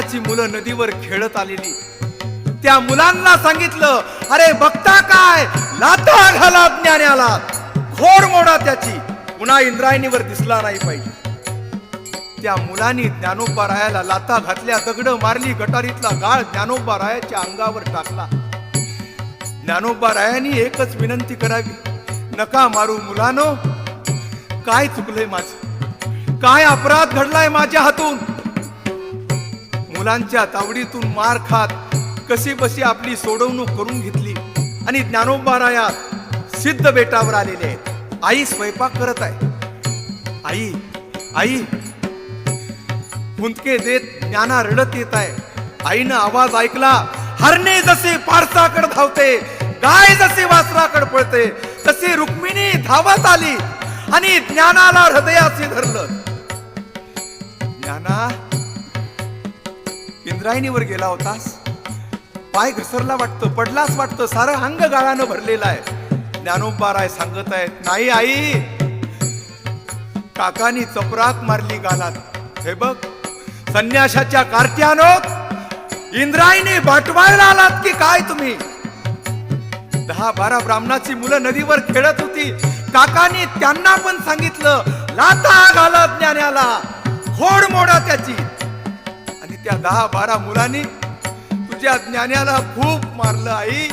ची मुलं नदीवर खेळत आलेली, त्या मुलांना सांगितलं, अरे बघता काय, लाथा घाला ज्ञानाला, खोड मोडा त्याची, पुन्हा इंद्रायणीवर दिसला नाही पाहिजे. त्या मुलांनी ज्ञानोबा रायाला लाथा घातल्या, दगड मारली, गटारीतला गाळ ज्ञानोबा रायाच्या अंगावर टाकला. ज्ञानोबा रायांनी एकच विनंती करावी, नका मारू मुलानो, काय चुकलंय माझं, काय अपराध घडलाय माझ्या हातून. मुलांच्या तावडीतून मार खात कशी बशी आपली सोडवणूक करून घेतली आणि ज्ञानोबा राया सिद्ध बेटावर आलेले आहेत. आई स्वयंपाक करत आहे. आई आई हुंदके देत ज्ञाना रडत येत आहे. आईनं आवाज ऐकला, हरणे जसे पारसाकड धावते, गाय जसे वासराकड पळते, तसे रुक्मिणी धावत आली आणि ज्ञानाला हृदयाशी धरलं. ज्ञाना, इंद्रायणीवर गेला होतास, पाय घसरला वाटतं, पडलास वाटतं, सारं अंग गाळानं भरलेलं आहे. ज्ञानोबा राय सांगत आहेत, नाही आई, काकानी चपराक मारली गालात. हे बघ, संन्याशाच्या कार्त्यानो इंद्रायणी बाटवायला आलात की काय तुम्ही. 10-12 ब्राह्मणाची मुलं नदीवर खेळत होती. काकानी त्यांना पण सांगितलं, लाथा घाला ज्ञानाला, खोड मोडा त्याची. आणि त्या 10-12 मुलांनी तुझ्या ज्ञानाला खूप मारलं. आई,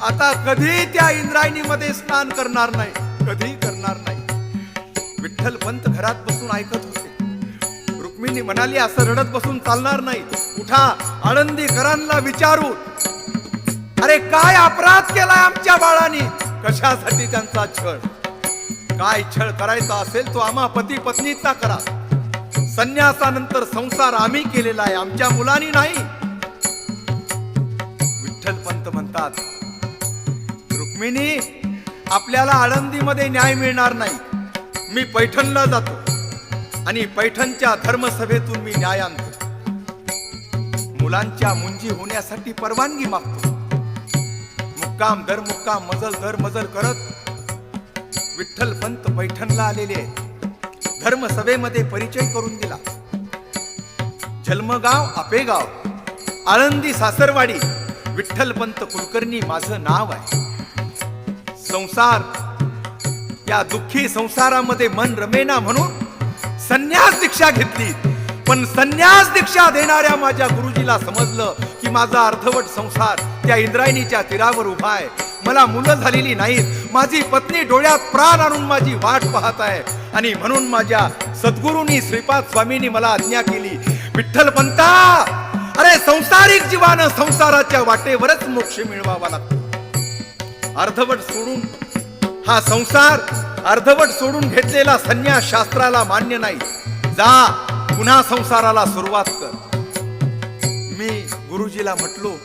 आता कधी त्या इंद्रायणीमध्ये स्नान करणार नाही, कधी करणार नाही. विठ्ठल पंत घरात बसून ऐकत होते. रुक्मिणी म्हणाली, असं रडत बसून चालणार नाही, उठा, आळंदीकरांना विचारू, अरे काय अपराध केलाय आमच्या बाळाने, कशासाठी त्यांचा छळ, काय छळ करायचा असेल तो आम्हा पती पत्नीचा करा. संन्यासानंतर संसार आम्ही केलेला आहे, आमच्या मुलांनी नाही. विठ्ठल पंत म्हणतात, रुक्मिणी, आपल्याला आळंदीमध्ये न्याय मिळणार नाही. मी पैठणला जातो आणि पैठणच्या धर्मसभेतून मी न्याय आणतो. मुलांच्या मुंजी होण्यासाठी परवानगी मागतो. मुक्काम दर मुक्काम, मजल दर मजल करत विठ्ठल पंत पैठणला आलेले आहेत. धर्मसभेमध्ये परिचय करून दिला. जन्मगाव आपेगाव, आळंदी सासरवाडी, विठ्ठल पंत कुलकर्णी माझं नाव आहे. संसार, या दुःखी संसारामध्ये मन रमेना म्हणून संन्यास दीक्षा घेतली. पण संन्यास दीक्षा देणाऱ्या माझ्या गुरुजीला समजलं की माझा अर्धवट संसार त्या इंद्रायणीच्या तीरावर उभा आहे. मला मुलं झालेली नाहीत, माझी पत्नी डोळ्यात प्राण आणून माझी वाट पाहत आहे. आणि म्हणून माझ्या सद्गुरूंनी श्रीपाद स्वामींनी मला आज्ञा केली, विठ्ठल पंता, अरे संसारिक जीवानं संसाराच्या वाटेवरच मोक्ष मिळवावा लागतो. अर्धवट सोडून हा संसार, अर्धवट सोडून घेतलेला संन्यास शास्त्राला मान्य नाही. जा, पुन्हा संसाराला सुरुवात कर. मी गुरुजीला म्हटलो,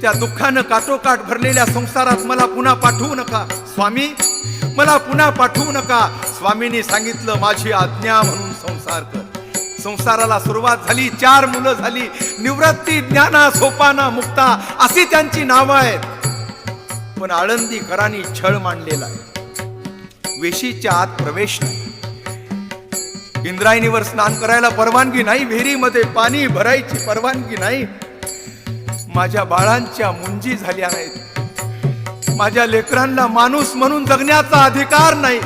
त्या दुःखानं काटोकाट भरलेल्या संसारात मला पुन्हा पाठवू नका स्वामी, मला पुन्हा पाठवू नका. स्वामींनी सांगितलं, माझी आज्ञा म्हणून संसार कर. संसाराला सुरुवात झाली. 4 मुलं झाली. निवृत्ती, ज्ञाना, सोपाना, मुक्ता अशी त्यांची नावं आहेत. पण आळंदीकरांनी छळ मांडलेला आहे. वेशीच्या आत प्रवेश नाही, इंद्रायणीवर स्नान करायला परवानगी नाही, विहिरीमध्ये पाणी भरायची परवानगी नाही. माझ्या बाळांच्या मुंजी झाल्या आहेत. माझ्या लेकरांना माणूस म्हणून जगण्याचा अधिकार नाही.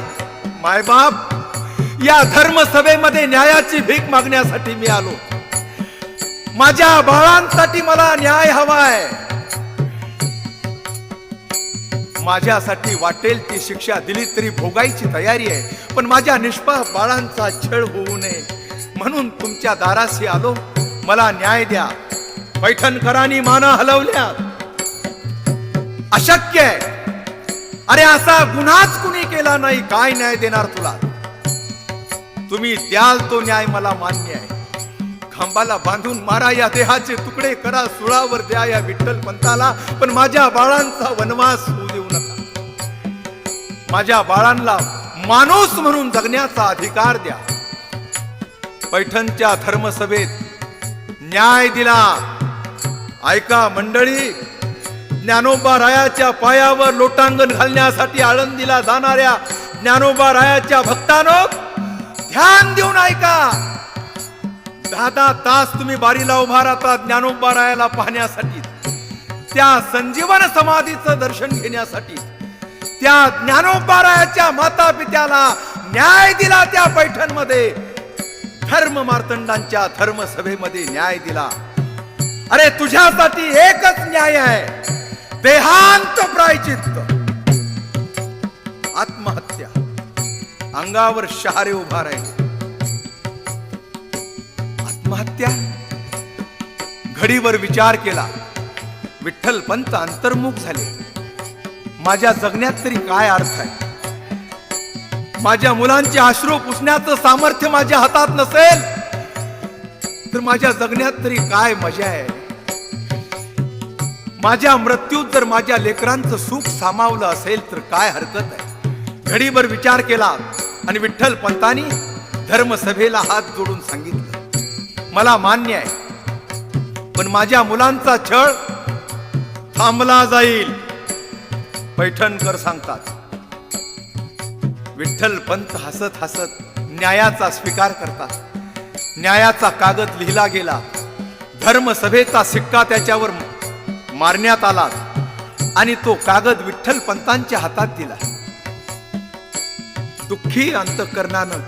मायबाप, या धर्मसभेमध्ये न्यायाची भीक मागण्यासाठी मी आलो. माझ्या बाळांसाठी मला न्याय हवाय. माझ्यासाठी वाटेल ती शिक्षा दिली तरी भोगायची तयारी आहे. पण माझ्या निष्पाप बाळांचा छळ होऊ नये म्हणून तुमच्या दाराशी आलो. मला न्याय द्या. पैठणकरांनी माना हलवल्या. अशक्य आहे. अरे असा गुन्हाच कुणी केला नाही, काय न्याय देणार तुला. तुम्ही द्याल तो न्याय मला मान्य आहे. खांबाला बांधून मारा, या देहाचे तुकडे करा, सुळावर द्या या विठ्ठल पंताला, पण माझ्या बाळांचा वनवास होऊ देऊ नका. माझ्या बाळांना माणूस म्हणून जगण्याचा अधिकार द्या. पैठणच्या धर्मसभेत न्याय दिला. ऐका मंडळी, ज्ञानोबा रायाच्या पायावर लोटांगण घालण्यासाठी आळंदीला जाणाऱ्या ज्ञानोबा रायाच्या भक्तांनो, ध्यान देऊन ऐका. 10 तास तुम्ही बारीला उभा राहता ज्ञानोबा रायाला पाहण्यासाठी, त्या संजीवन समाधीचं दर्शन घेण्यासाठी, त्या ज्ञानोबा रायाच्या माता पित्याला न्याय दिला. त्या पैठणमध्ये धर्म मार्तंडांच्या धर्मसभेमध्ये न्याय दिला. अरे तुझ्यासाठी एकच न्याय आहे, देहांत प्रायचित्त, आत्महत्या. अंगावर शहारे उभा राहिले. आत्महत्या. घडीवर विचार केला. विठ्ठल पंत अंतर्मुख झाले. माझ्या जगण्यात तरी काय अर्थ आहे? माझ्या मुलांचे अश्रू पुसण्याचं सामर्थ्य माझ्या हातात नसेल तर माझ्या जगण्यात तरी काय मजा आहे? माझ्या मृत्यूत जर माझ्या लेकरांचं सुख सामावलं असेल तर काय हरकत आहे? घडीभर विचार केला आणि विठ्ठल पंतांनी धर्मसभेला हात जोडून सांगितलं, मला मान्य आहे, पण माझ्या मुलांचा छळ थांबला जाईल. पैठणकर सांगतात. विठ्ठल पंत हसत हसत न्यायाचा स्वीकार करतात. न्यायाचा कागद लिहिला गेला. धर्मसभेचा सिक्का त्याच्यावर मारण्यात आला आणि तो कागद विठ्ठल पंतांच्या हातात दिला. दुःखी अंतःकरणानं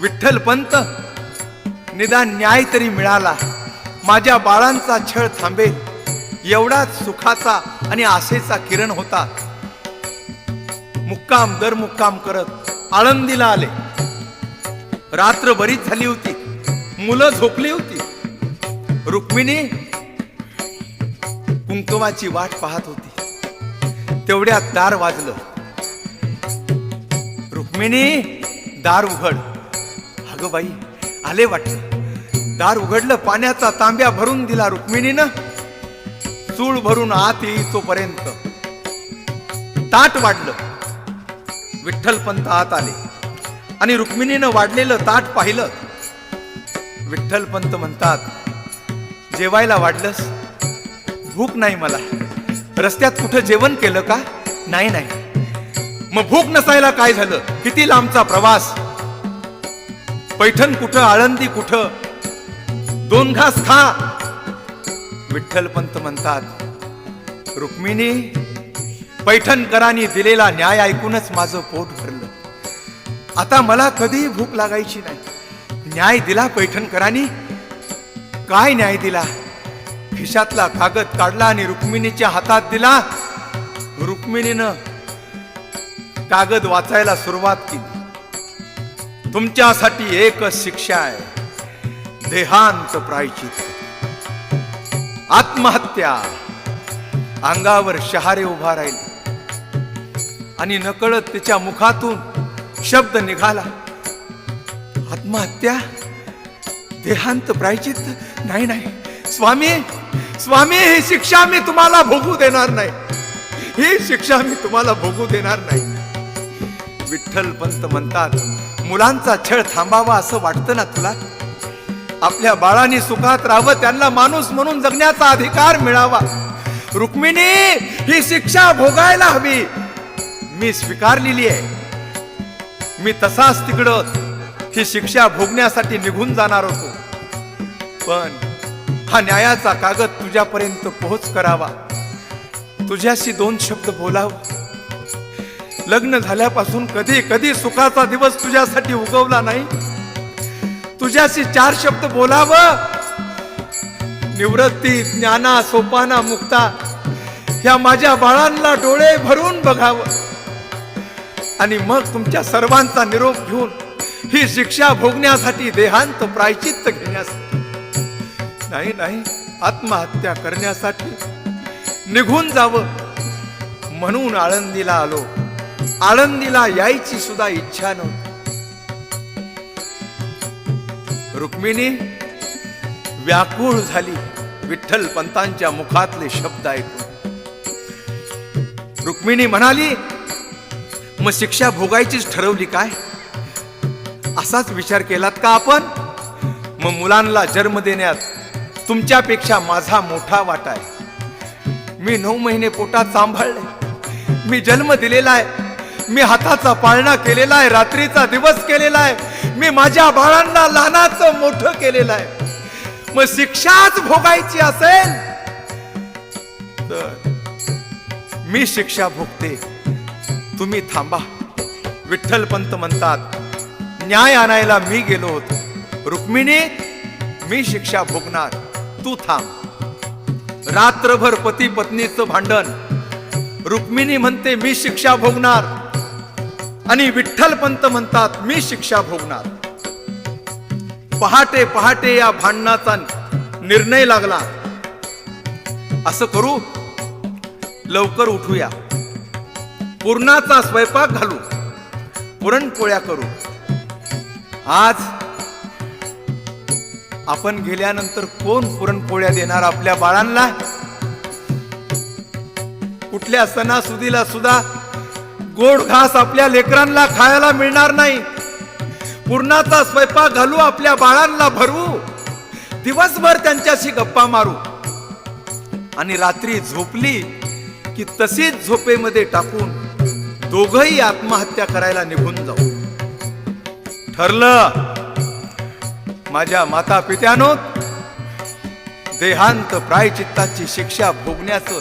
विठ्ठल पंत, निदान न्याय तरी मिळाला, माझ्या बाळांचा छळ थांबेल एवढाच सुखाचा आणि आशेचा किरण होता. मुक्काम दर मुक्काम करत आळंदीला आले. रात्र बरीच झाली होती. मुलं झोपली होती. रुक्मिणी कुंकवाची वाट पाहत होती. तेवढ्यात दार वाजलं. रुक्मिणी, दार उघड. अगं बाई, आले वाटलं. दार उघडलं. पाण्याचा तांब्या भरून दिला रुक्मिणीनं. चूळ भरून आत येई तोपर्यंत ताट वाढलं. विठ्ठल पंत आत आले आणि रुक्मिणीनं वाढलेलं ताट पाहिलं. विठ्ठल पंत म्हणतात, जेवायला वाढलंस? भूक नाही मला. रस्त्यात कुठं जेवण केलं का? नाही नाही. मग भूक नसायला काय झालं? किती लांबचा प्रवास. पैठण कुठं, आळंदी कुठं? 2 घास खा. विठ्ठल पंत म्हणतात, रुक्मिणी, पैठणकरांनी दिलेला न्याय ऐकूनच माझं पोट भरलं. आता मला कधी भूक लागायची नाही. न्याय दिला पैठणकरांनी. काय न्याय दिला? खिशातला कागद काढला आणि रुक्मिणीच्या हातात दिला. रुक्मिणीनं कागद वाचायला सुरुवात केली. तुमच्यासाठी एकच शिक्षा आहे, देहांत प्रायचित्त, आत्महत्या. अंगावर शहारे उभा राहिले आणि नकळत तिच्या मुखातून शब्द निघाला, आत्महत्या, देहांत प्रायचित्त. नाही नाही स्वामी, स्वामी, ही शिक्षा मी तुम्हाला भोगू देणार नाही. ही शिक्षा मी तुम्हाला भोगू देणार नाही. विठ्ठल पंत म्हणतात, मुलांचा छळ थांबावा असं वाटतं ना तुला? आपल्या बाळांनी सुखात राहावं, त्यांना माणूस म्हणून जगण्याचा अधिकार मिळावा. रुक्मिणी, ही शिक्षा भोगायला हवी. मी स्वीकारलेली आहे. मी तसाच तिकडं ही शिक्षा भोगण्यासाठी निघून जाणार होतो, पण हा न्यायाचा कागद तुझ्यापर्यंत पोहोच करावा. तुझ्याशी 2 शब्द बोलावं. लग्न झाल्यापासून कधी कधी सुखाचा दिवस तुझ्यासाठी उगवला नाही. तुझ्याशी 4 शब्द बोलावं. निवृत्ती, ज्ञाना, सोपाना, मुक्ता ह्या माझ्या बाळांना डोळे भरून बघावं आणि मग तुमच्या सर्वांचा निरोप घेऊन ही शिक्षा भोगण्यासाठी, देहांत प्रायचित्त घेण्यासाठी, नाही नाही आत्महत्या करण्यासाठी निघून जावं. म्हणून आळंदीला आलो. आळंदीला यायची सुद्धा इच्छा नव्हती. रुक्मिणी व्याकुळ झाली विठ्ठल पंतांच्या मुखातले शब्द ऐकून. रुक्मिणी म्हणाली, मग शिक्षा भोगायचीच ठरवली काय? असाच विचार केलात का आपण? मग मुलांना जन्म देण्यात तुमच्यापेक्षा माझा मोठा वाटा आहे. मी 9 महिने पोटात सांभाळले. मी जन्म दिलेला आहे. मी हाताचा पाळणा केलेला आहे, रात्रीचा दिवस केलेला आहे, मी माझ्या बाळांना लहानाचं मोठं केलेलं आहे. मग शिक्षाच भोगायची असेल तर मी शिक्षा भोगते, तुम्ही थांबा. विठ्ठलपंत म्हणतात, न्याय आणायला मी गेलो होतो, रुक्मिणी मी शिक्षा भोगणार, तू थांब. रात्रभर पती पत्नीचं भांडण, रुक्मिणी म्हणते मी शिक्षा भोगणार, आणि विठ्ठलपंत म्हणतात मी शिक्षा भोगणार. पहाटे पहाटे या भांडणाचा निर्णय लागला. असं करू, लवकर उठूया, पुरणाचा स्वयंपाक घालू, पुरणपोळ्या करू. आज आपण गेल्यानंतर कोण पुरणपोळ्या देणार आपल्या बाळांना? कुठल्या सणासुदीला सुद्धा गोड घास आपल्या लेकरांना खायला मिळणार नाही. पुरणाचा स्वयंपाक घालू, आपल्या बाळांना भरवू, दिवसभर त्यांच्याशी गप्पा मारू, आणि रात्री झोपली की तशीच झोपेमध्ये टाकून दोघही आत्महत्या करायला निघून जाऊ. ठरलं माझ्या माता पित्यानो, देहांत प्रायचित्ताची शिक्षा भोगण्याचं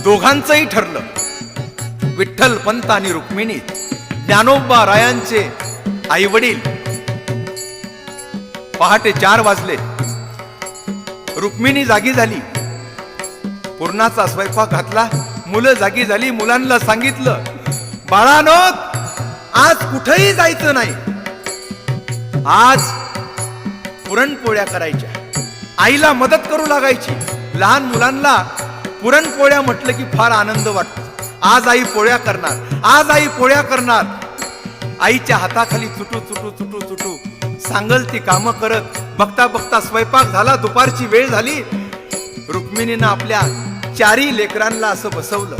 दोघांचंही ठरलं. विठ्ठल पंत आणि रुक्मिणी, ज्ञानोबा रायांचे आई वडील. पहाटे 4 वाजले, रुक्मिणी जागी झाली, पुरणाचा स्वयंपाक घातला, मुलं जागी झाली. मुलांना सांगितलं, बाळांनो आज कुठेही जायचं नाही, आज पुरणपोळ्या करायच्या. आईला मदत करू लागायची. लहान मुलांना पुरणपोळ्या म्हटलं की फार आनंद वाटतो. आज आई पोळ्या करणार, आज आई पोळ्या करणार. आईच्या हाताखाली चुटू चुटू चुटू चुटू सांगल ती कामं करत. बघता बघता स्वयंपाक झाला, दुपारची वेळ झाली. रुक्मिणीनं आपल्या 4 लेकरांना असं बसवलं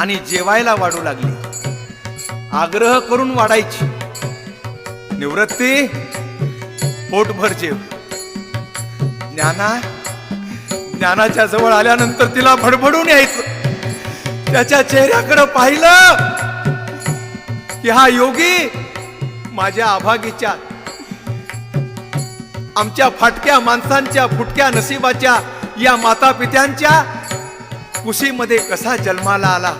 आणि जेवायला वाढू लागली. आग्रह करून वाढायची. निवृत्ती पोटभर जेव. ज्ञानाच्या जवळ आल्यानंतर तिला भडभडून यायचं. त्याच्या चेहऱ्याकडे पाहिलं की हा योगी माझ्या अभागीच्या, आमच्या फाटक्या माणसांच्या, फुटक्या नशिबाच्या, या माता पित्यांच्या कुशीमध्ये कसा जन्माला आला.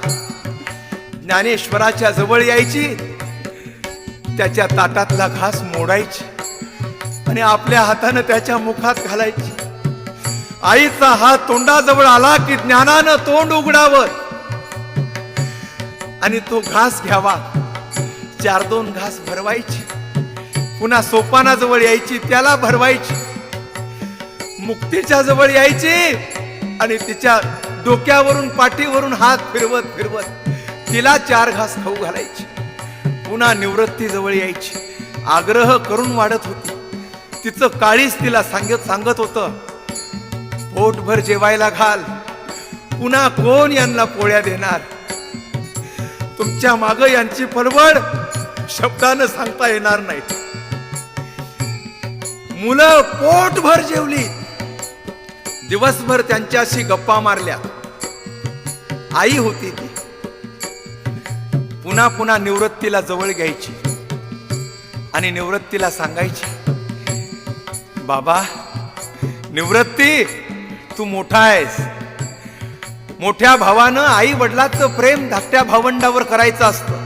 ज्ञानेश्वराच्या जवळ यायची, त्याच्या ताटातला घास मोडायची आणि आपल्या हातानं त्याच्या मुखात घालायची. आईचा हात तोंडाजवळ आला की ज्ञानानं तोंड उघडावं आणि तो घास घ्यावा. 4-2 घास भरवायची. पुन्हा सोपानाजवळ यायची, त्याला भरवायची. मुक्तीच्या जवळ यायची आणि तिच्या डोक्यावरून पाठीवरून हात फिरवत फिरवत तिला 4 घास खाऊ घालायची. पुन्हा निवृत्ती जवळ यायची. आग्रह करून वाढत होती. तिचं काळीच तिला सांगत होतं, पोटभर जेवायला घाल, पुन्हा कोण यांना पोळ्या देणार. तुमच्या माग यांची परवड शब्दानं सांगता येणार नाही. मुलं पोटभर जेवली. दिवसभर त्यांच्याशी गप्पा मारल्या. आई होती ती. पुन्हा पुन्हा निवृत्तीला जवळ घ्यायची आणि निवृत्तीला सांगायची, बाबा निवृत्ती तू मोठा आहेस. मोठ्या भावानं आई वडिलाचं प्रेम धाकट्या भावंडावर करायचं असतं.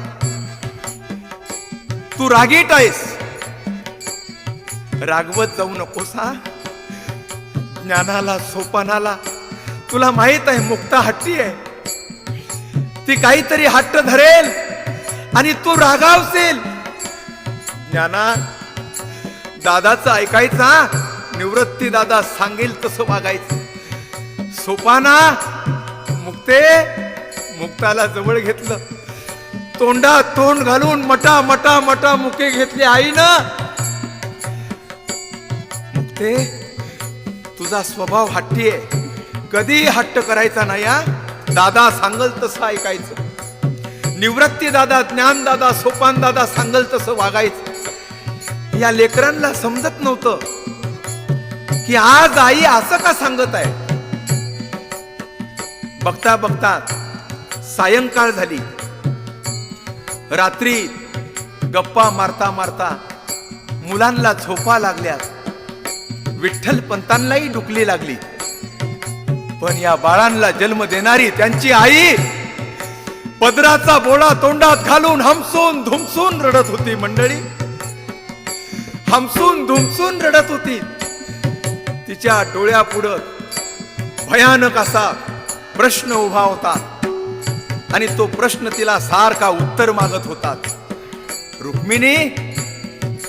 तू रागीट आहेस, रागवत जाऊ नकोस. हा ज्ञानाला सोपानाला तुला माहित आहे मुक्ता हट्टी आहे. ती काहीतरी हट्ट धरेल आणि तू रागावशील. ज्ञाना दादाचं ऐकायचा, निवृत्ती दादा सांगेल तसं वागायचं. सोपाना मुक्ताला जवळ घेतलं, तोंडात तोंड घालून मटा मटा मटा मुके घेतले आईनं. मुक्ते तुझा स्वभाव हट्टी आहे, कधी हट्ट करायचा नाही. दादा सांगल तसं ऐकायचं. निवृत्ती दादा, ज्ञान दादा, सोपान दादा सांगल तसं वागायचं. या लेकरांना समजत नव्हतं की आज आई असं का सांगत आहे. बघता बघता सायंकाळ झाली. रात्री गप्पा मारता मारता मुलांना झोपा लागल्या, विठ्ठल पंतांनाही डुकली लागली. पण या बाळांना जन्म देणारी त्यांची आई पदराचा बोळा तोंडात घालून हमसून धुमसून रडत होती. मंडळी, हमसून धुमसून रडत होती. तिच्या डोळ्यापुढं भयानक असा प्रश्न उभा होता आणि तो प्रश्न तिला सारखा उत्तर मागत होता. रुक्मिणी,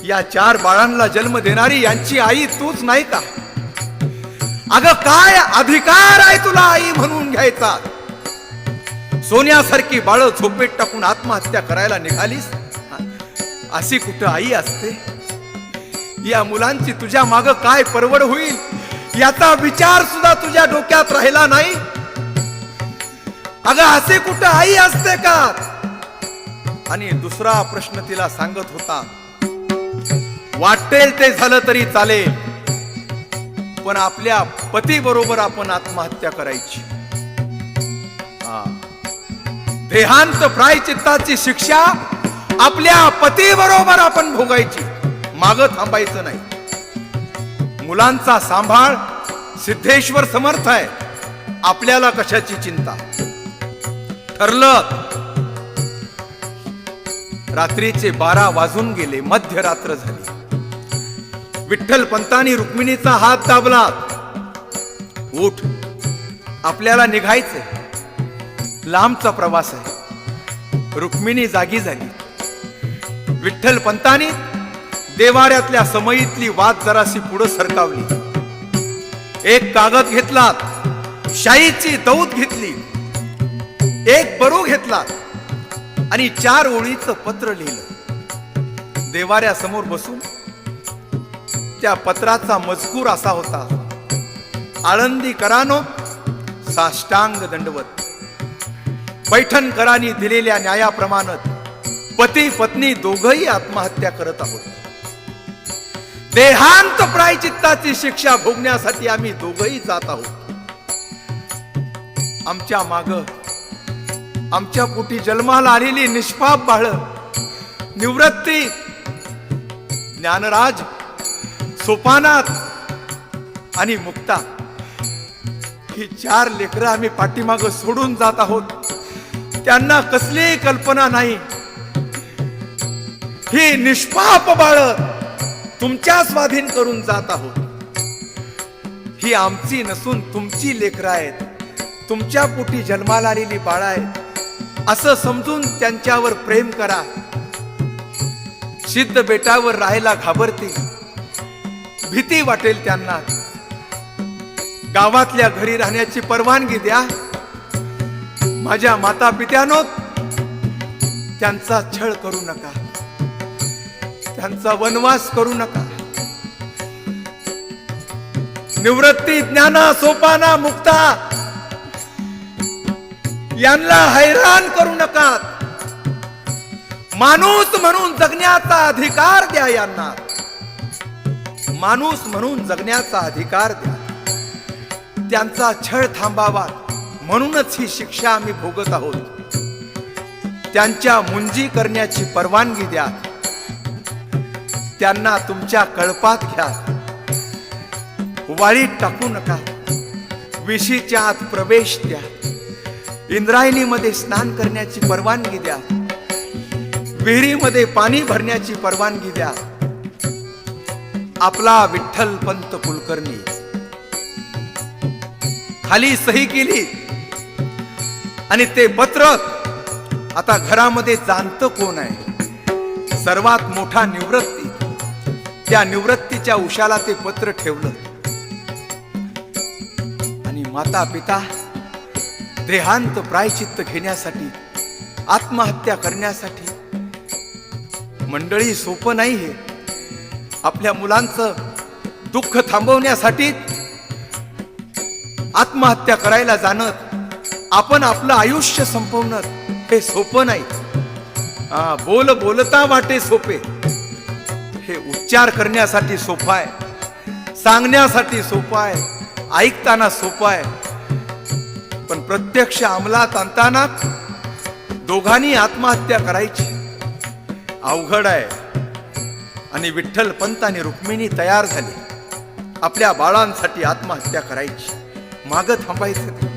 या 4 बाळांना जन्म देणारी यांची आई तूच नाही का? अगं, काय अधिकार आहे तुला आई म्हणून घ्यायचा? सोन्यासारखी बाळ झोपेत टाकून आत्महत्या करायला निघालीस? अशी कुठं आई असते? या मुलांची तुझ्या माग काय परवड होईल याचा विचार सुद्धा तुझ्या डोक्यात राहिला नाही? अगं, असे कुठं आई असते का? आणि दुसरा प्रश्न तिला सांगत होता, वाटेल ते झालं तरी चालेल, पण आपल्या पती बरोबर आपण आत्महत्या करायची. देहांत प्रायचित्ताची शिक्षा आपल्या पती बरोबर आपण भोगायची, माग थांबायचं नाही. मुलांचा सांभाळ सिद्धेश्वर समर्थ आहे, आपल्याला कशाची चिंता? ठरलं. रात्रीचे 12 वाजून गेले, मध्यरात्र झाली. विठ्ठल पंतांनी रुक्मिणीचा हात दाबला. उठ, आपल्याला निघायचंय, लांबचा प्रवास आहे. रुक्मिणी जागी झाली. विठ्ठल पंतांनी देवाऱ्यातल्या समईतली वात जराशी पुढे सरकावली. एक कागद घेतला, शाईची दौत घेतली, एक बरू घेतला आणि 4 ओळीचं पत्र लिहिलं. देवाऱ्यासमोर बसून त्या पत्राचा मजकूर असा होता, आळंदीकरांनो, साष्टांग दंडवत. पैठणकरांनी दिलेल्या न्यायाप्रमाणे पती पत्नी दोघंही आत्महत्या करत आहोत. देहांत प्रायचित्ताची शिक्षा भोगण्यासाठी आम्ही दोघंही जात आहोत. आमच्या माग आमच्या पोटी जन्माला आलेली निष्पाप बाळ निवृत्ती, ज्ञानराज, सोपानाथ आणि मुक्ता, ही 4 लेकरं आम्ही पाठीमाग सोडून जात आहोत. त्यांना कसलीही कल्पना नाही. ही निष्पाप बाळ तुमच्या स्वाधीन करून जात आहोत. ही आमची नसून तुमची लेकरं आहेत, तुमच्या पोटी जन्माला आलेली बाळ आहेत असं समजून त्यांच्यावर प्रेम करा. सिद्ध बेटावर राहायला घाबरतील, भीती वाटेल त्यांना. गावातल्या घरी राहण्याची परवानगी द्या. माझ्या माता पित्यानो, त्यांचा छळ करू नका, त्यांचा वनवास करू नका. निवृत्ती, ज्ञाना, सोपाना, मुक्ता यांना हैराण करू नका. माणूस म्हणून जगण्याचा अधिकार द्या यांना. माणूस म्हणून जगण्याचा अधिकार द्या. त्यांचा छळ थांबावा म्हणूनच ही शिक्षा आम्ही भोगत आहोत. त्यांच्या मुंजी करण्याची परवानगी द्या. त्यांना तुमच्या कळपात घ्या, वाळीत टाकू नका. विशीच्या आत प्रवेश द्या. इंद्रायणीमध्ये स्नान करण्याची परवानगी द्या. विहिरीमध्ये पाणी भरण्याची परवानगी द्या. आपला विठ्ठल पंत कुलकर्णी खाली सही केली आणि ते पत्र आता घरामध्ये जाणतं कोण आहे? सर्वात मोठा निवृत्ती. त्या निवृत्तीच्या उशाला ते पत्र ठेवलं आणि माता पिता देहांत प्रायचित्त घेण्यासाठी, आत्महत्या करण्यासाठी. मंडळी, सोपं नाही हे. आपल्या मुलांचं दुःख थांबवण्यासाठी आत्महत्या करायला जाणं, आपण आपलं आयुष्य संपवणं हे सोपं नाही. बोल बोलता वाटे सोपे, हे उच्चार करण्यासाठी सोपं आहे, सांगण्यासाठी सोपं आहे, ऐकताना सोपं आहे. पण प्रत्यक्ष अंमलात आणताना दोघांनी आत्महत्या करायची. अवघड आहे. आणि विठ्ठल पंत आणि रुक्मिणी तयार झाले. आपल्या बाळांसाठी आत्महत्या करायची. माग थांबायचं नाही.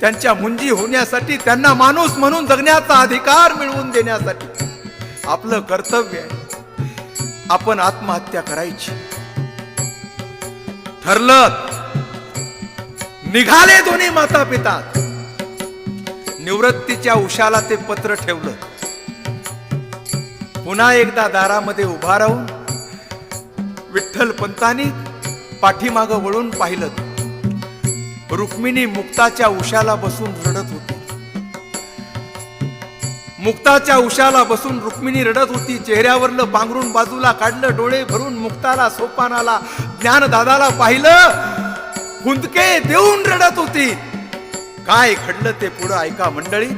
त्यांच्या मुंजी होण्यासाठी, त्यांना माणूस म्हणून जगण्याचा अधिकार मिळवून देण्यासाठी आपलं कर्तव्य आहे. आपण आत्महत्या करायची ठरलं. निघाले दोन्ही माता पिता. निवृत्तीच्या उशाला ते पत्र ठेवलं. पुन्हा एकदा दारामध्ये उभा राहून विठ्ठल पंतांनी पाठीमाग वळून पाहिलं. रुक्मिणी मुक्ताच्या उशाला बसून रडत होती. मुक्ताच्या उशाला बसून रुक्मिणी रडत होती. चेहऱ्यावरलं पांघरून बाजूला काढलं. डोळे भरून मुक्ताला, सोपानाला, ज्ञानदादाला पाहिलं. हुंदके देऊन रडत होती. काय घडलं ते पुढं ऐका मंडळी.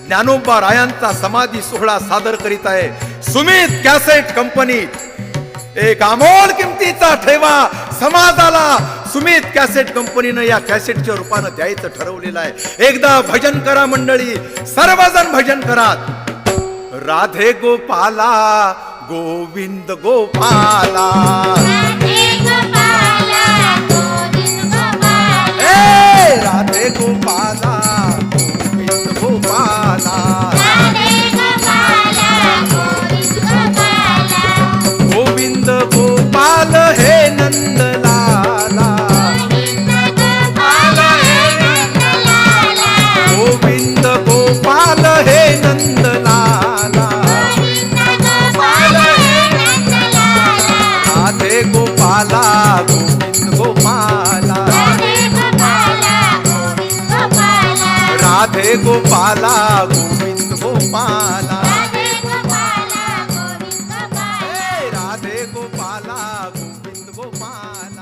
ज्ञानोबा रायांचा समाधी सोहळा सादर करीत आहे सुमित कॅसेट कंपनी. एक अमोल किमतीचा ठेवा समाजाला सुमित कॅसेट कंपनीनं या कॅसेटच्या रूपानं द्यायचं ठरवलेलं आहे. एकदा भजन करा मंडळी, सर्वजण भजन करा. राधे गोपाला गोविंद गोपाला, राधे गोपाला गोविंद गोपाला, गोविंद गोपाल हे नंदलाला, गोविंद गोपाल हे नंदलाला, राधे गोपाला गोविंद गोपाला, राधे गोपाला गोविंद गोपाला, राधे गोपाला गोविंद गोपाला.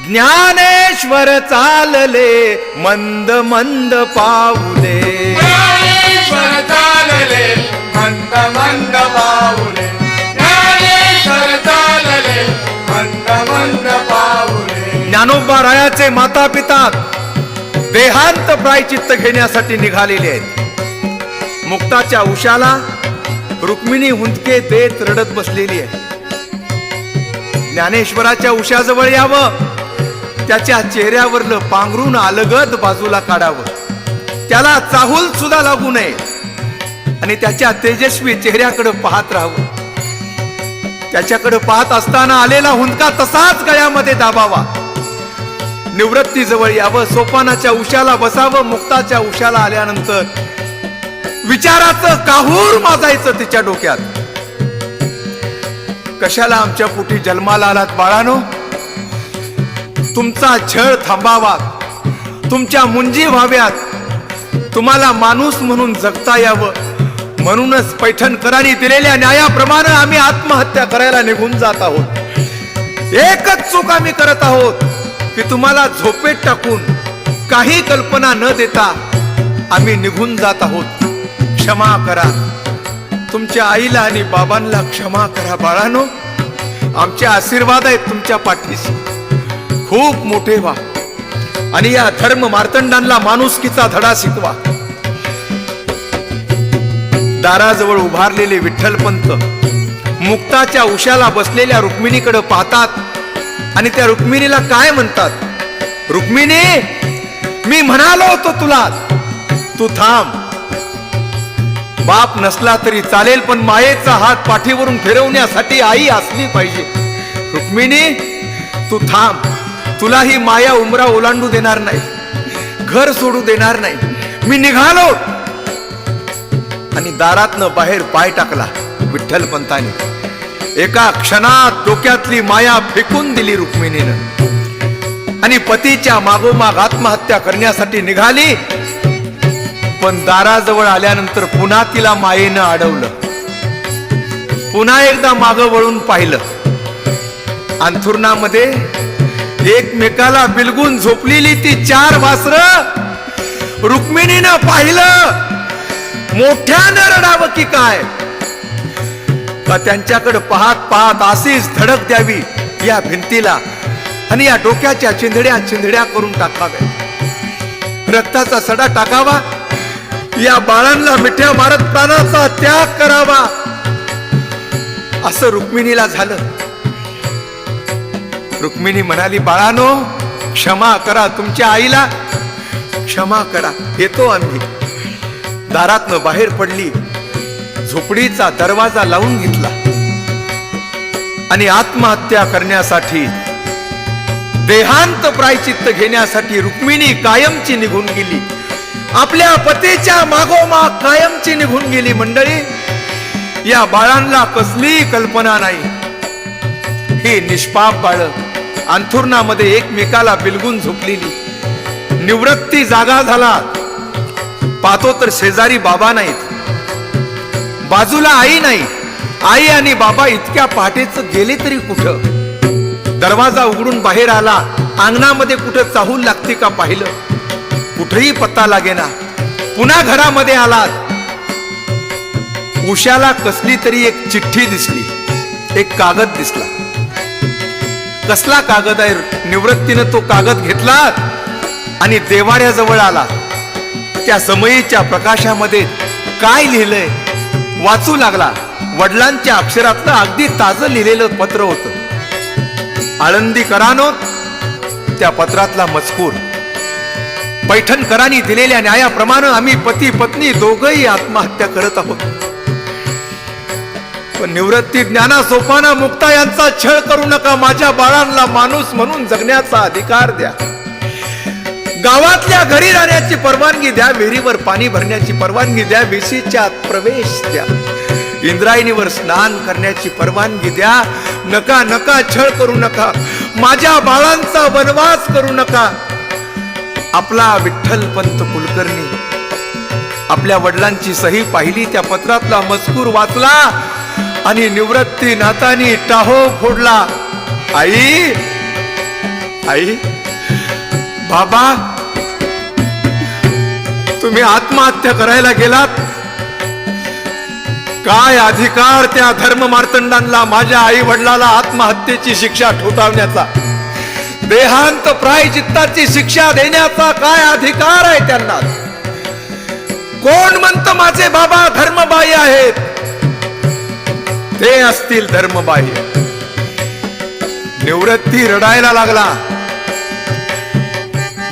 ज्ञानेश्वर चालले मंद मंद पाऊले, ज्ञानेश्वर चालले मंद मंद पाऊले, ज्ञानेश्वर चालले मंद मंद पाऊले. ज्ञानोबा रायाचे माता पिता देहांत प्रायचित्त घेण्यासाठी निघालेले आहेत. मुक्ताच्या उशाला रुक्मिणी हुंदके देत रडत बसलेली आहे. ज्ञानेश्वराच्या उशाजवळ यावं, त्याच्या चेहऱ्यावरलं पांघरून अलगद बाजूला काढावं, त्याला चाहूल सुद्धा लागू नये आणि त्याच्या तेजस्वी चेहऱ्याकडे पाहत राहावं. त्याच्याकडे पाहत असताना आलेला हुंदका तसाच गळ्यामध्ये दाबावा. निवृत्ती जवळ यावं, सोपानाच्या उशाला बसावं. मुक्ताच्या उशाला आल्यानंतर विचाराचं काहूर माजायचं तिच्या डोक्यात. कशाला आमच्या पोटी जन्माला आलात बाळानो? तुमचा छळ थांबावा, तुमच्या मुंजी व्हाव्यात, तुम्हाला माणूस म्हणून जगता यावं म्हणूनच पैठणकरांनी दिलेल्या न्यायाप्रमाणे आम्ही आत्महत्या करायला निघून जात आहोत. एकच चूक आम्ही करत आहोत की तुम्हाला झोपेत टाकून काही कल्पना न देता आम्ही निघून जात आहोत. क्षमा करा, तुमच्या आईला आणि बाबांना क्षमा करा बाळानो. आमचे आशीर्वाद आहेत तुमच्या पाठीशी. खूप मोठे व्हा आणि या धर्म मार्तंडांना माणुसकीचा धडा शिकवा. दाराजवळ उभारलेले विठ्ठलपंत मुक्ताच्या उशाला बसलेल्या रुक्मिणीकडे पाहतात आणि त्या रुक्मिणीला काय म्हणतात? रुक्मिणी, मी म्हणालो होतो तुला, तू थांब. बाप नसला तरी चालेल, पण मायेचा हात पाठीवरून फिरवण्यासाठी आई असली पाहिजे. रुक्मिणी, तू थांब. तुला ही माया उमरा ओलांडू देणार नाही, घर सोडू देणार नाही. मी निघालो. आणि दारातनं बाहेर पाय टाकला विठ्ठलपंताने. एका क्षणात डोक्यातली माया फेकून दिली रुक्मिणीनं आणि पतीच्या मागोमाग आत्महत्या करण्यासाठी निघाली. पण दाराजवळ आल्यानंतर पुन्हा तिला मायेनं अडवलं. पुन्हा एकदा मागं वळून पाहिलं. अंथरुणामध्ये एकमेकाला बिलगून झोपलेली ती 4 वासरं रुक्मिणीनं पाहिलं. मोठ्यानं रडावं की काय, का त्यांच्याकडे पाहत पाहत अशीच धडक द्यावी या भिंतीला आणि या डोक्याच्या चिंधड्या चिंधड्या करून टाकाव्या, रक्ताचा सडा टाकावा या बाळांना मिठ्या मारत प्राणाचा त्याग करावा असं रुक्मिणीला झालं. रुक्मिणी म्हणाली, बाळानो क्षमा करा, तुमच्या आईला क्षमा करा, येतो आम्ही. दारातनं बाहेर पडली, झोपडीचा दरवाजा लावून घेतला आणि आत्महत्या करण्यासाठी, देहांत प्रायचित्त घेण्यासाठी रुक्मिणी कायमची निघून गेली. आपल्या पतीच्या मागोमाग कायमची निघून गेली. मंडळी, या बाळांना कसली कल्पना नाही. ही निष्पाप बाळ अंथुरणामध्ये एकमेकाला बिलगून झोपलेली. निवृत्ती जागा झाला, पाहतो तर शेजारी बाबा नाहीत, बाजूला आई नाही. आई आणि बाबा इतक्या पहाटेच गेले तरी कुठं? दरवाजा उघडून बाहेर आला, अंगणामध्ये कुठं चाहूल लागते का पाहिलं, कुठेही पत्ता लागेना. पुन्हा घरामध्ये आलात, उशाला कसली तरी एक चिठ्ठी दिसली, एक कागद दिसला. कसला कागद आहे? निवृत्तीनं तो कागद घेतला आणि देवाऱ्याजवळ आला. त्या समयीच्या प्रकाशामध्ये काय लिहिलंय वाचू लागला. वडिलांच्या अक्षरातलं अगदी ताजं लिहिलेलं पत्र होतं. आळंदीकरांनो, त्या पत्रातला मजकूर, पैठणकरांनी दिलेल्या न्यायाप्रमाणे आम्ही पती पत्नी दोघंही आत्महत्या करत आहोत. पण निवृत्ती, ज्ञाना, सोपाना, मुक्ता यांचा छळ करू नका. माझ्या बाळांना माणूस म्हणून जगण्याचा अधिकार द्या. गावातल्या घरी राहण्याची परवानगी द्या. विहिरीवर पाणी भरण्याची परवानगी द्या. वेशीच्या आत प्रवेश द्या. इंद्रायणीवर स्नान करण्याची परवानगी द्या. नका नका, छळ करू नका. माझ्या बाळांचा वनवास करू नका. आपला विठ्ठलपंत कुलकर्णी आपल्या वडिलांची सही पाहिली, त्या पत्रातला मजकूर वाचला आणि निवृत्ती नातानी टाहो फोडला. आई, आई, बाबा, तुम्ही आत्महत्या करायला गेलात. काय अधिकार त्या धर्म मार्तंडांना माझ्या आई वडिलाला आत्महत्येची शिक्षा ठोठावण्याचा, देहांत प्रायचित्ताची शिक्षा देण्याचा काय अधिकार आहे त्यांना? कोण म्हणतं माझे बाबा धर्मबाह्य आहेत? ते असतील धर्मबाह्य. निवृत्ती रडायला लागला.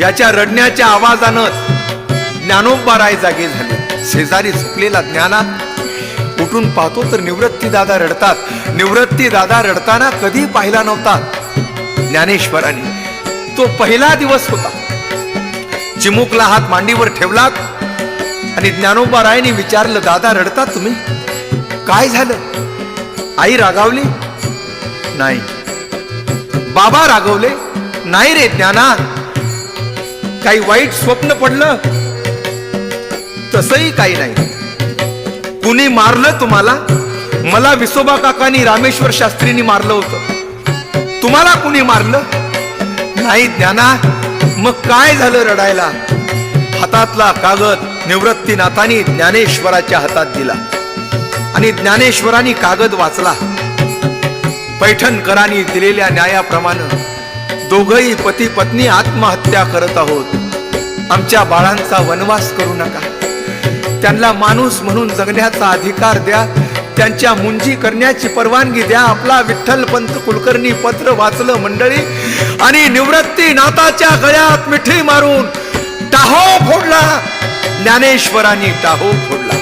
याच्या रडण्याच्या आवाजानं ज्ञानोबा राय जागे झाले. शेजारी झोपलेला ज्ञाना उठून पाहतो तर निवृत्ती दादा रडतात. निवृत्ती दादा रडताना कधी पाहिला नव्हता ज्ञानेश्वरांनी. तो पहिला दिवस होता. चिमुकला हात मांडीवर ठेवलात आणि ज्ञानोबा रायने विचारलं, दादा रडतात तुम्ही? काय झालं? आई रागावली? नाही. बाबा रागवले? नाही रे ज्ञाना. काही वाईट स्वप्न पडलं? तसंही काही नाही. कुणी मारलं तुम्हाला? मला विसोबा काकांनी रामेश्वर शास्त्रींनी मारलं होतं. तुम्हाला कुणी मारलं? नाही ज्ञाना. मग काय झालं रडायला? हातातला कागद निवृत्तीनाथांनी ज्ञानेश्वराच्या हातात दिला आणि ज्ञानेश्वरांनी कागद वाचला. पैठणकरांनी दिलेल्या न्यायाप्रमाणे दोघंही पती पत्नी आत्महत्या करत आहोत. आमच्या बाळांचा वनवास करू नका. त्यांना माणूस म्हणून जगण्याचा अधिकार द्या. त्यांच्या मुंजी करण्याची परवानगी द्या. आपला विठ्ठलपंत कुलकर्णी पत्र वाचलं मंडळी आणि निवृत्ती नाथाच्या गळ्यात मिठी मारून टाहो फोडला. ज्ञानेश्वरांनी टाहो फोडला.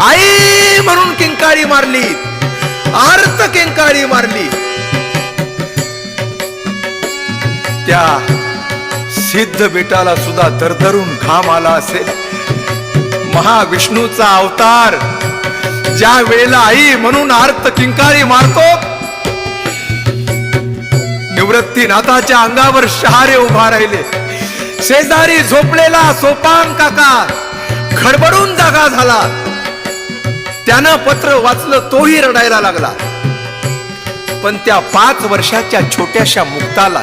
आई म्हणून किंकाळी मारली, आर्त किंकाळी मारली. त्या सिद्ध बेटाला सुद्धा दरदरून घाम आला असेल. महाविष्णूचा अवतार ज्या वेळेला आई म्हणून आर्त किंकाळी मारतो, निवृत्तीनाथाच्या अंगावर शहारे उभा राहिले. शेजारी झोपलेला सोपान काका खडबडून जागा झाला. त्यानं पत्र वाचलं, तोही रडायला लागला. पण त्या 5 वर्षाच्या छोट्याशा मुक्ताला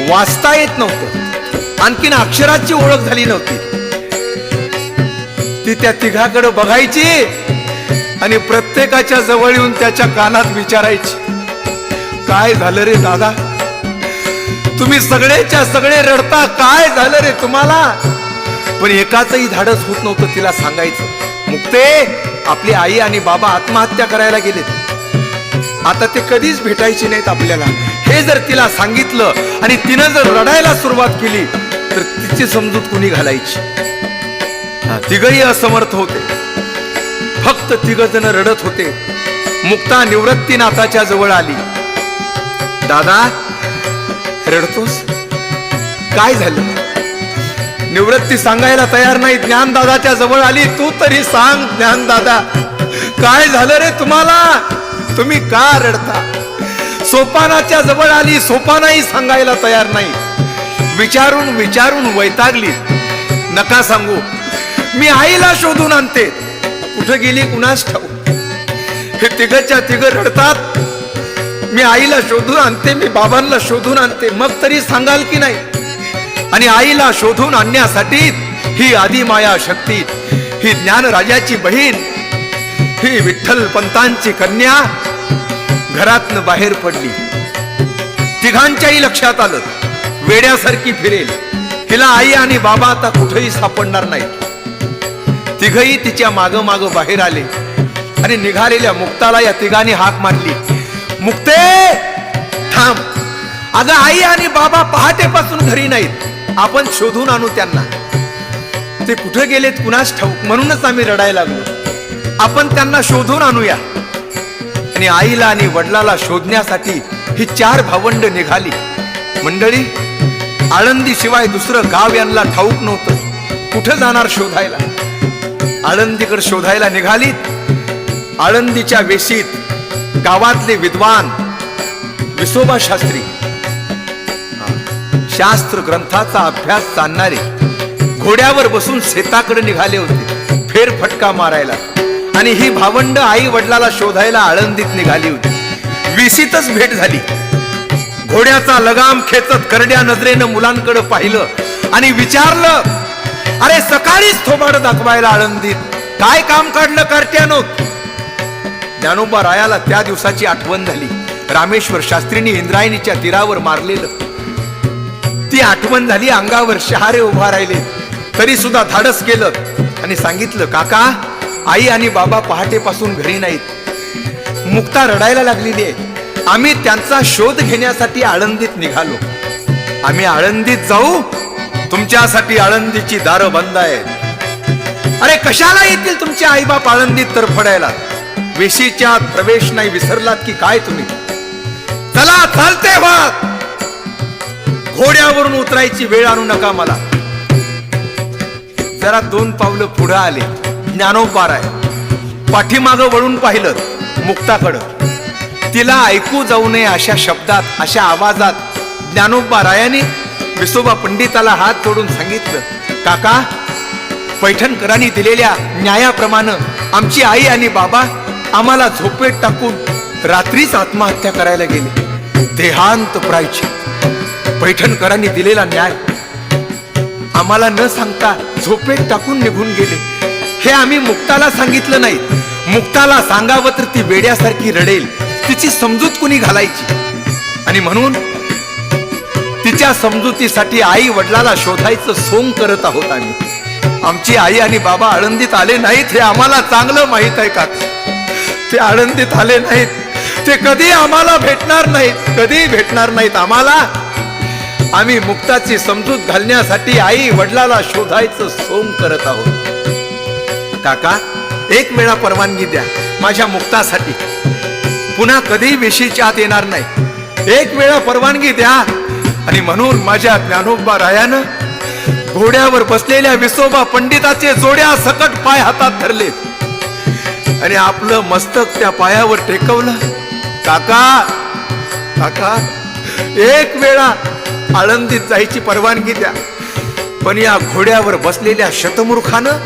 वाचता येत नव्हतं. आणखीन अक्षराची ओळख झाली नव्हती. ती त्या तिघाकडे बघायची आणि प्रत्येकाच्या जवळ येऊन त्याच्या कानात विचारायची, काय झालं रे दादा? तुम्ही सगळेच्या सगळे रडता, काय झालं रे तुम्हाला? पण एकाचही धाडस होत नव्हतं तिला सांगायचं, मुक्ते आपली आई आणि बाबा आत्महत्या करायला गेलेत, आता ते कधीच भेटायचे नाहीत आपल्याला. हे जर तिला सांगितलं आणि तिनं जर रडायला सुरुवात केली तर तिची समजूत कुणी घालायची. तिघही असमर्थ होते, फक्त तिघ जण रडत होते. मुक्ता निवृत्तीनाथाच्या जवळ आली. दादा रडतोस, काय झालं? निवृत्ती सांगायला तयार नाही. ज्ञानदादाच्या जवळ आली. तू तरी सांग ज्ञानदादा, काय झालं रे तुम्हाला? तुम्ही का रडता? सोपानाच्या जवळ आली. सोपानाही सांगायला तयार नाही. विचारून विचारून वैतागली. नका सांगू, मी आईला शोधून आणते. कुठं गेली कुणास ठाऊ. हे तिघच्या तिघ रडतात. मी आईला शोधून आणते, मी बाबांना शोधून आणते, मग तरी सांगाल की नाही? आणि आईला शोधून आणण्यासाठी ही आदिमाया शक्ती, ही ज्ञानराजाची बहीण, ही विठ्ठल पंतांची कन्या घरातनं बाहेर पडली. तिघांच्याही लक्षात आलं, वेड्यासारखी फिरेल. हिला आई आणि बाबा आता कुठेही सापडणार नाही. तिघही तिच्या माग माग बाहेर आले आणि निघालेल्या मुक्ताला या तिघांनी हाक मारली, मुक्ते थांब. अगं आई आणि बाबा पहाटेपासून घरी नाहीत, आपण शोधून आणू त्यांना. ते कुठे गेलेत कुणास ठाऊक, म्हणूनच आम्ही रडायला लागलो. आपण त्यांना शोधून आणूया. आणि आईला आणि वडिलाला शोधण्यासाठी ही चार भावंड निघाली. मंडळी, आळंदी शिवाय दुसरं गाव यांना ठाऊक नव्हतं. कुठं जाणार शोधायला? आळंदीकडे शोधायला निघालीत. आळंदीच्या वेशीत गावातले विद्वान विसोबा शास्त्री, शास्त्र ग्रंथाचा अभ्यास जाणणारे, घोड्यावर बसून शेताकडे निघाले होते फेरफटका मारायला. आणि ही भावंड आई वडिलाला शोधायला आळंदीत निघाली होती. वेशीतच भेट झाली. घोड्याचा लगाम खेचत करड्या नजरेनं मुलांकडे पाहिलं आणि विचारलं, अरे सकाळीच थोबाड दाखवायला आळंदीत काय काम काढलं करट्यानो? ज्ञानोबा रायाला त्या दिवसाची आठवण झाली. रामेश्वर शास्त्रींनी इंद्रायणीच्या तीरावर मारलेलं, ती आठवण झाली. अंगावर शहारे उभा राहिले. तरी सुद्धा धाडस केलं आणि सांगितलं, काका आई आणि बाबा पहाटेपासून घरी नाहीत. मुक्ता रडायला लागलेली आहे. आम्ही त्यांचा शोध घेण्यासाठी आळंदीत निघालो. आम्ही आळंदीत जाऊ? तुमच्यासाठी आळंदीची दारं बंद आहेत. अरे कशाला येतील तुमचे आईबाप आळंदीत तरफडायला? वेशीच्या प्रवेश नाही विसरलात की काय तुम्ही? चला चालते व्हा. घोड्यावरून उतरायची वेळ आणू नका मला. जरा दोन पावलं पुढे आले. ज्ञानोबा राय पाठीमागं वळून पाहिलं मुक्ताकडं. तिला ऐकू जाऊ नये अशा शब्दात, अशा आवाजात ज्ञानोबा रायाने विसोबा पंडिताला हात जोडून सांगितलं, काका पैठणकरांनी दिलेल्या न्यायाप्रमाणे आमची आई आणि बाबा आम्हाला झोपेत टाकून रात्रीच आत्महत्या करायला गेले. देहांत प्रायश्चित. पैठणकरांनी दिलेला न्याय आम्हाला न सांगता झोपेत टाकून निघून गेले. हे आम्ही मुक्ताला सांगितलं नाही. मुक्ताला सांगावं तर ती वेड्यासारखी रडेल. तिची समजूत कुणी घालायची? आणि म्हणून तिच्या समजुतीसाठी आई वडिलाला शोधायचं सोंग करत आहोत आम्ही. आमची आई आणि बाबा आळंदीत आले नाहीत हे आम्हाला चांगलं माहित आहे का? ते आळंदीत आले नाहीत. ते कधी आम्हाला भेटणार नाहीत, कधी भेटणार नाहीत आम्हाला. आम्ही मुक्ताची समजूत घालण्यासाठी आई वडिलाला शोधायचं सोंग करत आहोत. काका एक वेळा परवानगी द्या माझ्या मुक्तासाठी. पुन्हा कधी वेशीच्या आत येणार नाही. एक वेळा परवानगी द्या. आणि म्हणून माझ्या ज्ञानोबा रायानं घोड्यावर बसलेल्या विसोबा पंडिताचे जोड्या सकट पाय हातात धरले आणि आपलं मस्तक त्या पायावर टेकवलं. काका काका एक वेळा आळंदीत जायची परवानगी द्या. पण या घोड्यावर बसलेल्या शतमूर्खानं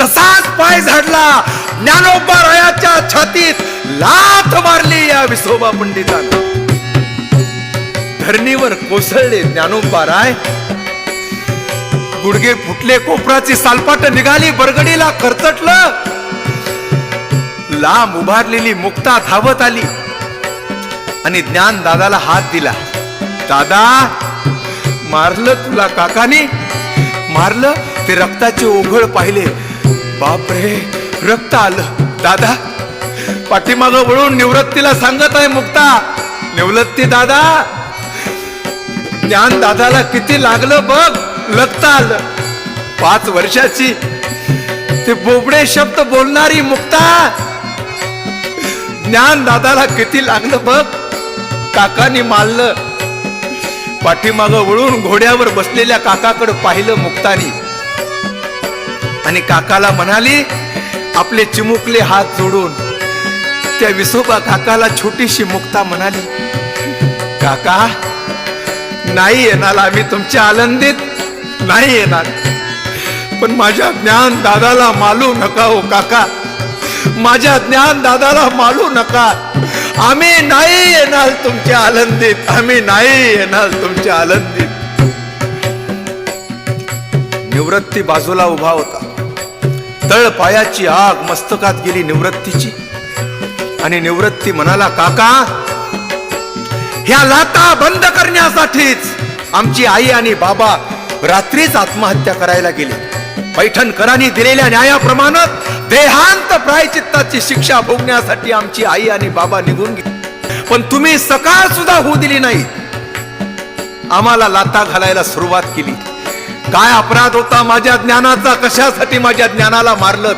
तसाच पाय झाडला. ज्ञानोबा रायाच्या छातीत लाथ मारली या विसोबा पंडितानं. धरणीवर कोसळले ज्ञानोबा राय. गुडघे फुटले, कोपराची सालपाट निघाली, बरगडीला खरचटलं. लांब उभारलेली मुक्ता धावत आली आणि ज्ञान दादाला हात दिला. दादा मारलं तुला काकानी, मारलं ते रक्ताचे ओघळ पाहिले. बापरे, रक्त आलं. दादा पाठीमाग वळून निवृत्तीला सांगत आहे मुक्ता, निवृत्ती दादा, ज्ञान दादाला किती लागलं बघ, रक्त आलं. 5 वर्षाची ते बोबडे शब्द बोलणारी मुक्ता, ज्ञान दादाला किती लागलं बघ, काकानी मारलं. पाठीमाग वळून घोड्यावर बसलेल्या काकाकडे पाहिलं मुक्तानी आणि काकाला म्हणाली, आपले चिमुकले हात जोडून त्या विसोबा काकाला छोटीशी मुक्ता म्हणाली, काका नाही येणार आम्ही तुमच्या आनंदीत, नाही येणार, पण माझ्या ज्ञान दादाला मालू नका हो काका, माझ्या ज्ञान दादाला मालू नका. आम्ही नाही येणार तुमच्या आनंदीत, आम्ही नाही येणार तुमच्या आनंदीत. निवृत्ती बाजूला उभा होता. तळ पायाची आग मस्तकात गेली निवृत्तीची आणि निवृत्ती म्हणाला, काका ह्या लाता बंद करण्यासाठीच आमची आई आणि बाबा रात्रीच आत्महत्या करायला गेले. पैठणकरांनी दिलेल्या न्यायाप्रमाणे देहांत प्रायचित्ताची शिक्षा भोगण्यासाठी आमची आई आणि बाबा निघून गेले, पण तुम्ही सकाळ सुद्धा होऊ दिली नाही. आम्हाला लाता घालायला सुरुवात केली. काय अपराध होता माझ्या ज्ञानाचा, कशासाठी माझ्या ज्ञानाला मारलं,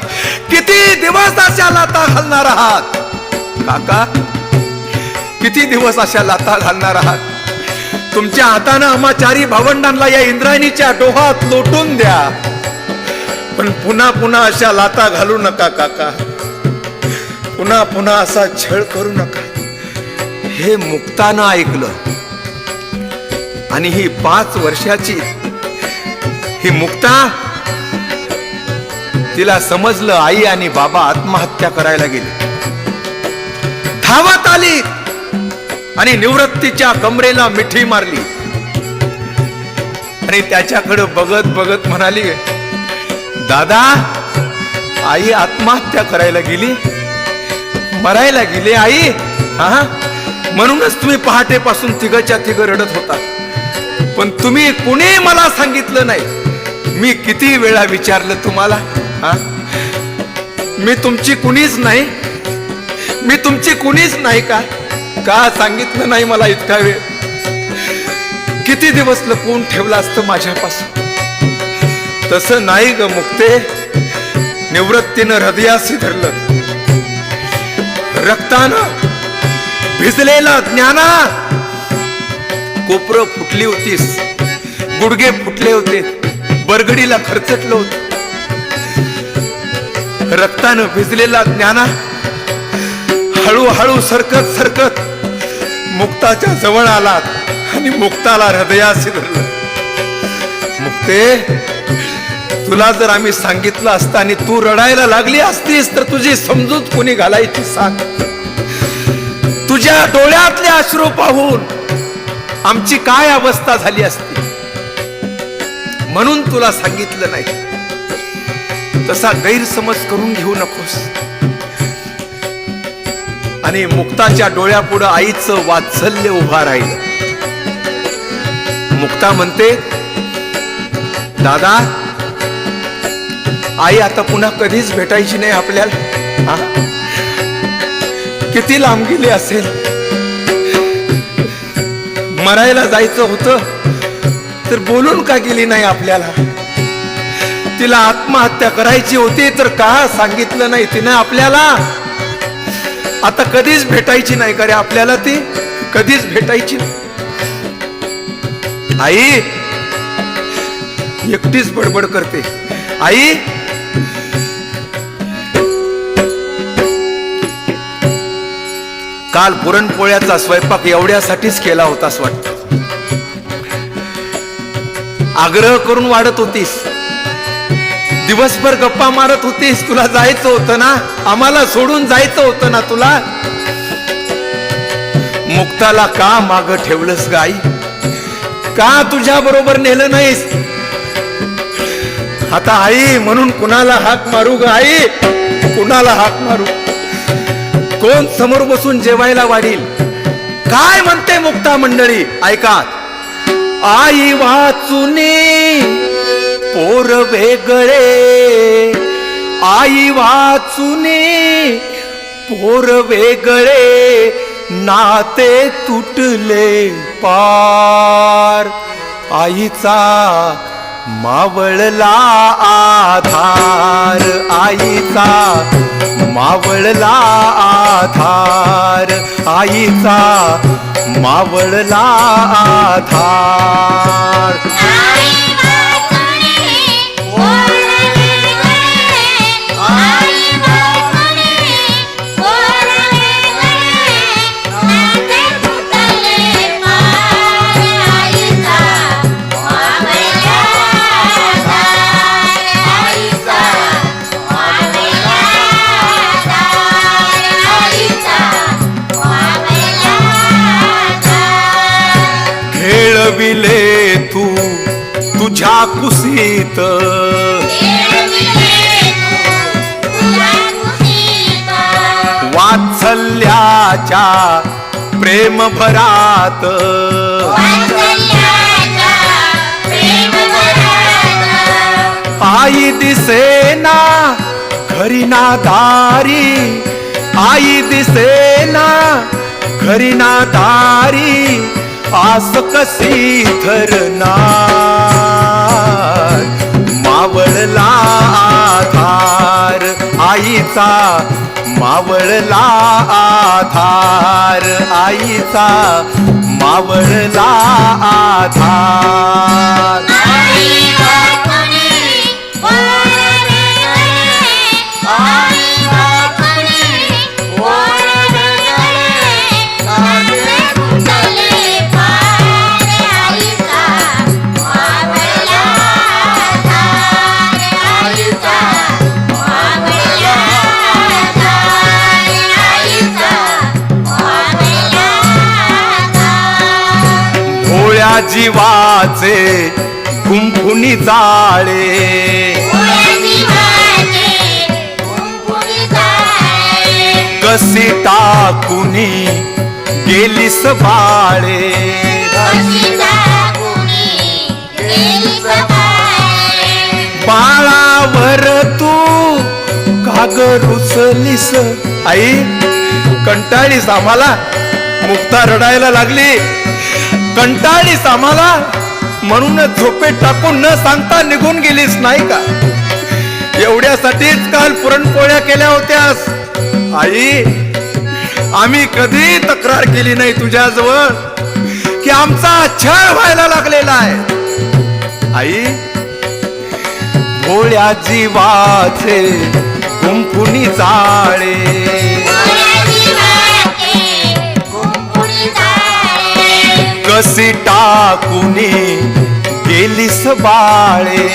किती दिवस अशा लाता घालणार आहात काका, किती दिवस अशा लाता घालणार आहात. तुमच्या हातानं आम्हा 4 भावंडांना या इंद्रायणीच्या डोहात लोटून द्या, पण पुन्हा पुन्हा अशा लाता घालू नका काका, पुन्हा पुन्हा असा छळ करू नका. हे मुक्तानं ऐकलं आणि ही 5 वर्षाची ही मुक्ता, तिला समजलं आई आणि बाबा आत्महत्या करायला गेले. धावत आली आणि निवृत्तीच्या कमरेला मिठी मारली आणि त्याच्याकडे बघत बघत म्हणाली, दादा आई आत्महत्या करायला गेली, मरायला गेली आई. हा, म्हणूनच तुम्ही पहाटेपासून तिघच्या तिघ रडत होता, पण तुम्ही कुणी मला सांगितलं नाही. मी किती वेळा विचारलं तुम्हाला, हा, मी तुमची कुणीच नाही, मी तुमची कुणीच नाही का सांगितलं नाही मला इतका वेळ? किती दिवस लपवून ठेवलं असतं माझ्यापासून. तसं नाही ग मुक्ते, निवृत्तीनं हृदयाशी धरलं. रक्तानं भिजलेला ज्ञाना, कोपरं फुटली होतीस, गुडघे फुटले होते, बरगडीला खरचटलं होत. रक्तानं भिजलेला ज्ञाना हळूहळू सरकत सरकत मुक्ताच्या जवळ आलात आणि मुक्ताला हृदयाशी धरलं. मुक्ते, तुला जर आम्ही सांगितलं असतं आणि तू रडायला लागली असतीस तर तुझी समजूत कोणी घालायची सांग? तुझ्या डोळ्यातले अश्रू पाहून आमची काय अवस्था झाली असती, म्हणून तुला सांगितलं नाही. तसा गैरसमज करून घेऊ नकोस. आणि मुक्ताच्या डोळ्यापुढं आईचं वात्सल्य उभा राहिलं. मुक्ता म्हणते, दादा आई आता पुन्हा कधीच भेटायची नाही आपल्याला. किती लांब गेली असेल, मरायला जायचं होतं तर बोलून का गेली नाही आपल्याला? तिला आत्महत्या करायची होती तर का सांगितलं नाही तिने आपल्याला? आता कधीच भेटायची नाही का रे आपल्याला? ती कधीच भेटायची नाही. आई एकटीच बडबड करते. आई काल पुरणपोळ्याचा स्वयंपाक एवढ्यासाठीच केला होतास वाटतं. आग्रह करून वाढत होतीस, दिवसभर गप्पा मारत होतीस. तुला जायचं होतं ना, आम्हाला सोडून जायचं होतं ना तुला. मुक्ताला का माग ठेवलंस ग आई? का तुझ्या बरोबर नेलं नाहीस? आता आई म्हणून कुणाला हाक मारू ग आई? कुणाला हाक मारू? कोण समोर बसून जेवायला वाढील? काय म्हणते मुक्ता मंडळी ऐका. आई वाचुनी पोर वेगळे आई वाचुने, पोर वेगळे नाते तुटले पार. आईचा मावळला आधार, आईचा मावळला आधार, आईचा मावळला आधार. खेळविले तू तुझ्या कुशीत, वात्सल्याच्या प्रेम भरात, आई दिसेना घरी ना दारी, आई दिसेना घरी ना दारी, आस कशी धरणार. मावळला आधार आईचा, मावळला आधार आईचा, मावळला आधार. भोळ्या जीवाचे कुंकुनी जाळे, कशी टाकुनी गेलीस बाळे, बाळावर तू काग रुसलीस. आई कंटाळीस आम्हाला, मुक्ता रडायला लागली. कंटाळीस आम्हाला म्हणूनच झोपेत टाकून न सांगता निघून गेलीस नाही का. एवढ्यासाठीच काल पुरणपोळ्या केल्या होत्यास. आई आम्ही कधी तक्रार केली नाही तुझ्याजवळ की आमचा छळ व्हायला लागलेला आहे. आई भोळ्या जीवाचे कुंकुनी जाळे, कशी टाकुनी गेलीस बाळे,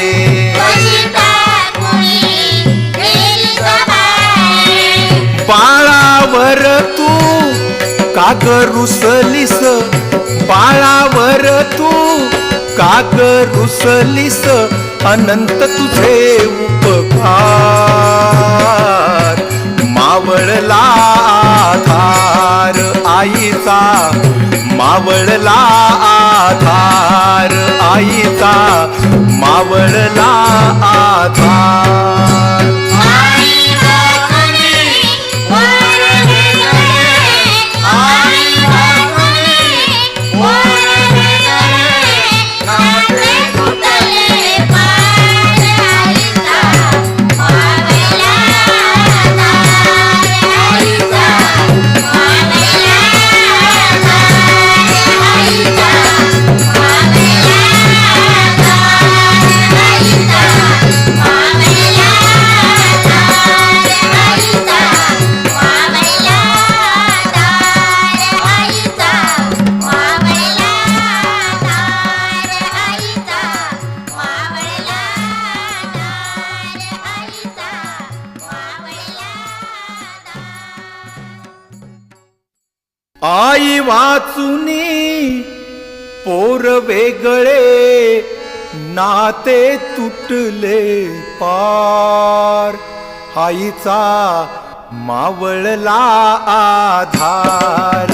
बाळावर तू काग रुसलीस, बाळावर तू काग रुसलीस, अनंत तुझे उपकार. मावळला आधार आईचा, मावळला आधार आईचा, मावळला आधार. आई वाचुनी पोर वेगळे नाते तुटले पार. आईचा मावळला आधार